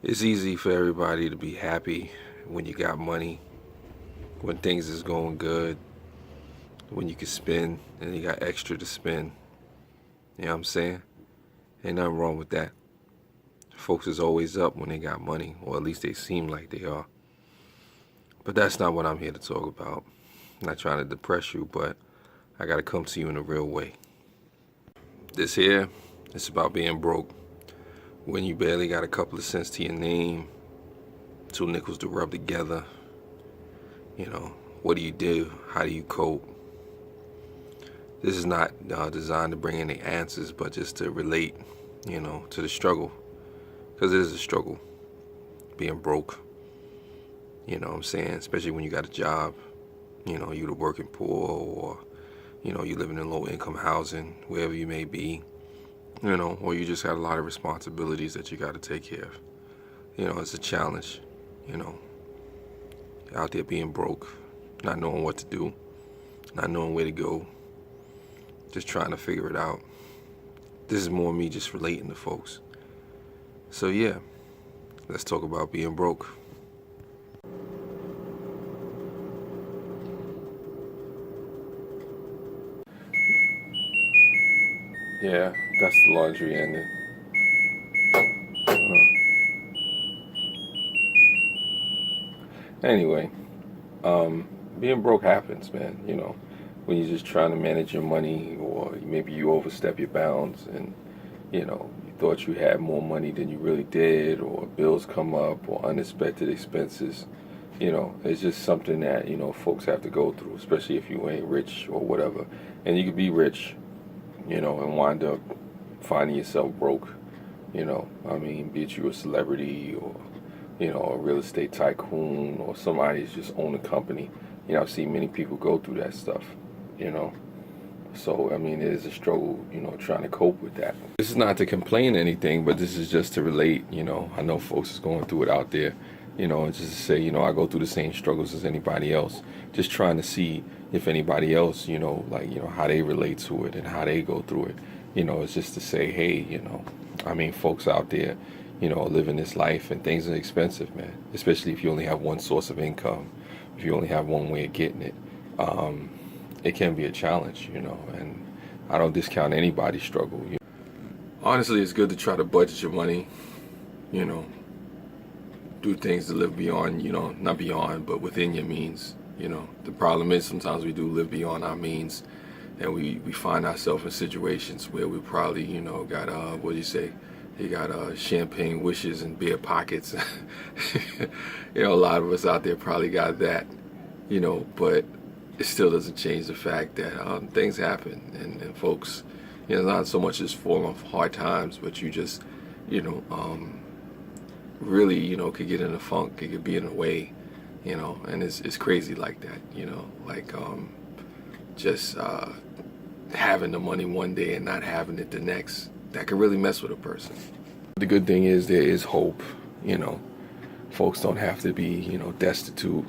It's easy for everybody to be happy when you got money, when things is going good, when you can spend and you got extra to spend. You know what I'm saying? Ain't nothing wrong with that. Folks is always up when they got money, or at least they seem like they are. But that's not what I'm here to talk about. I'm not trying to depress you, but I gotta come to you in a real way. This here, it's about being broke. When you barely got a couple of cents to your name, two nickels to rub together. You know, what do you do? How do you cope? This is not designed to bring any answers, but just to relate, to the struggle. Because it is a struggle, being broke. You know what I'm saying? Especially when you got a job. You the working poor, or, you living in low-income housing, wherever you may be. Or you just got a lot of responsibilities that you got to take care of. It's a challenge, out there being broke, not knowing what to do, not knowing where to go, just trying to figure it out. This is more me just relating to folks. So yeah, let's talk about being broke. Yeah, that's the laundry ending. Anyway, being broke happens, man. When you're just trying to manage your money, or maybe you overstep your bounds, and you thought you had more money than you really did, or bills come up, or unexpected expenses. It's just something that folks have to go through, especially if you ain't rich or whatever. And you could be rich, and wind up finding yourself broke. Be it you a celebrity, or a real estate tycoon, or somebody who's just own a company. I've seen many people go through that stuff, So, it is a struggle, trying to cope with that. This is not to complain or anything, but this is just to relate, I know folks is going through it out there, and just to say, I go through the same struggles as anybody else. Just trying to see if anybody else, how they relate to it and how they go through it. It's just to say, hey, folks out there, living this life, and things are expensive, man. Especially if you only have one source of income, if you only have one way of getting it. It can be a challenge, and I don't discount anybody's struggle. Honestly, it's good to try to budget your money, do things to live beyond, not beyond, but within your means. The problem is sometimes we do live beyond our means, and we find ourselves in situations where we probably, got, what do you say? You got champagne wishes and beer pockets. A lot of us out there probably got that, but it still doesn't change the fact that things happen, and folks, not so much as form of hard times, but you just, really, could get in a funk, it could be in a way, and it's crazy like that, just having the money one day and not having it the next, that could really mess with a person. The good thing is there is hope, folks don't have to be, destitute,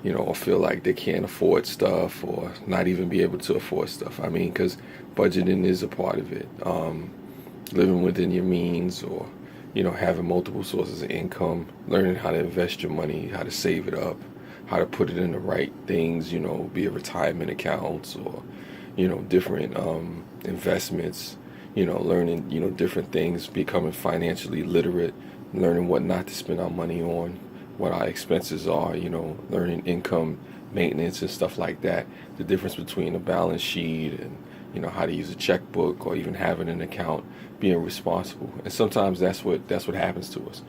or feel like they can't afford stuff, or not even be able to afford stuff. Because budgeting is a part of it. Living within your means, or, having multiple sources of income, learning how to invest your money, how to save it up, how to put it in the right things, be it retirement accounts, or, different investments, learning, different things, becoming financially literate, learning what not to spend our money on, what our expenses are, learning income maintenance and stuff like that, the difference between a balance sheet and, how to use a checkbook, or even having an account, being responsible. And sometimes that's what happens to us.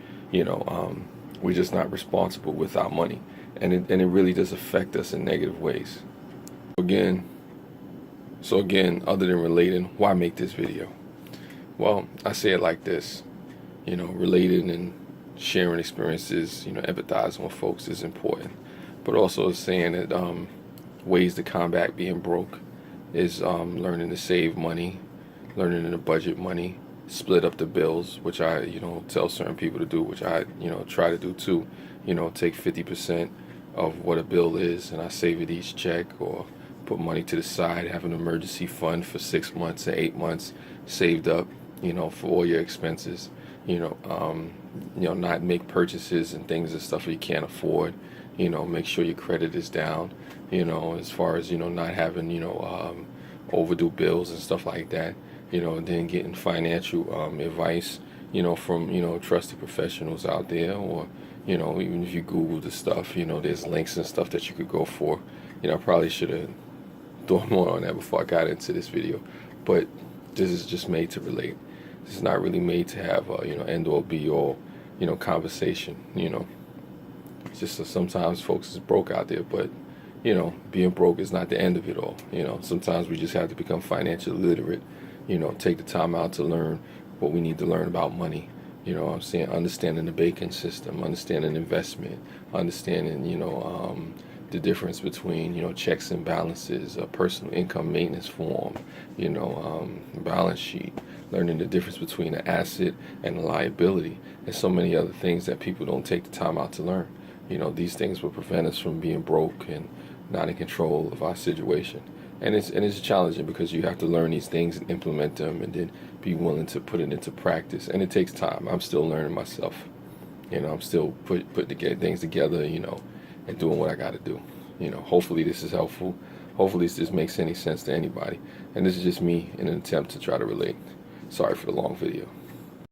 We're just not responsible with our money, and it really does affect us in negative ways. So again, other than relating, why make this video? Well, I say it like this, relating and sharing experiences, empathizing with folks is important, but also saying that ways to combat being broke is learning to save money, learning to budget money, split up the bills, which I tell certain people to do, which I try to do too. Take 50% of what a bill is, and I save it each check, or put money to the side, have an emergency fund for 6 months or 8 months saved up, for all your expenses. Not make purchases and things and stuff you can't afford. Make sure your credit is down. As far as not having overdue bills and stuff like that. And then getting financial advice. From trusted professionals out there, or even if you Google the stuff, there's links and stuff that you could go for. I probably should have thought more on that before I got into this video, but this is just made to relate. This is not really made to have end all be all conversation. It's just that sometimes folks is broke out there, but being broke is not the end of it all. Sometimes we just have to become financially literate. Take the time out to learn what we need to learn about money. What I'm saying, understanding the banking system, understanding investment, understanding the difference between checks and balances, a personal income maintenance form, balance sheet, learning the difference between an asset and a liability, and so many other things that people don't take the time out to learn. These things will prevent us from being broke and not in control of our situation. And it's challenging because you have to learn these things and implement them, and then be willing to put it into practice. And it takes time. I'm still learning myself. I'm still putting things together, and doing what I got to do. Hopefully this is helpful. Hopefully this makes any sense to anybody. And this is just me in an attempt to try to relate. Sorry for the long video.